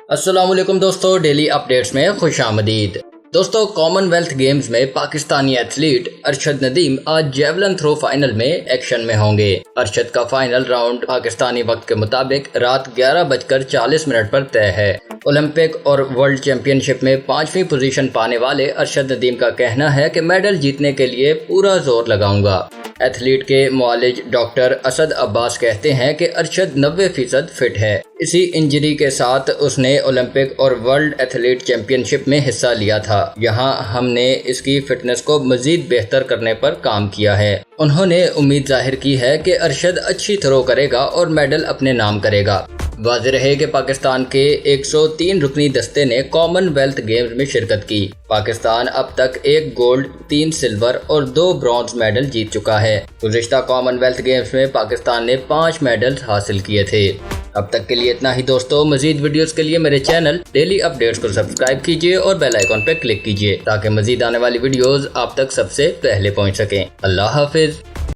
अस्सलाम वालेकुम दोस्तों, डेली अपडेट्स में खुशामदीद। दोस्तों, कॉमनवेल्थ गेम्स में पाकिस्तानी एथलीट अरशद नदीम आज जेवलिन थ्रो फाइनल में एक्शन में होंगे। अरशद का फाइनल राउंड पाकिस्तानी वक्त के मुताबिक रात 11:40 पर तय है। ओलंपिक और वर्ल्ड चैंपियनशिप में 5वीं पोजीशन पाने वाले अरशद नदीम का कहना है कि मेडल जीतने के लिए पूरा जोर लगाऊंगा। एथलीट के मुआलिज डॉक्टर असद अब्बास कहते हैं कि अरशद 90% फिट है। इसी इंजरी के साथ उसने ओलंपिक और वर्ल्ड एथलीट चैंपियनशिप में हिस्सा लिया था। यहाँ हमने इसकी फिटनेस को मजीद बेहतर करने पर काम किया है। उन्होंने उम्मीद जाहिर की है कि अरशद अच्छी थ्रो करेगा और मेडल अपने नाम करेगा। वाज़ेह रहे कि पाकिस्तान के 103 रुकनी दस्ते ने कॉमनवेल्थ गेम्स में शिरकत की। पाकिस्तान अब तक 1 गोल्ड, 3 सिल्वर और 2 ब्रॉन्ज मेडल जीत चुका है। गुज़िश्ता कॉमनवेल्थ गेम्स में पाकिस्तान ने 5 मेडल्स हासिल किए थे। अब तक के लिए इतना ही दोस्तों। मजीद वीडियोस के लिए मेरे चैनल डेली अपडेट्स को सब्सक्राइब कीजिए और बेल आइकॉन पर क्लिक कीजिए ताकि मजीद आने वाली वीडियोस आप तक सबसे पहले पहुंच सकें। अल्लाह हाफिज।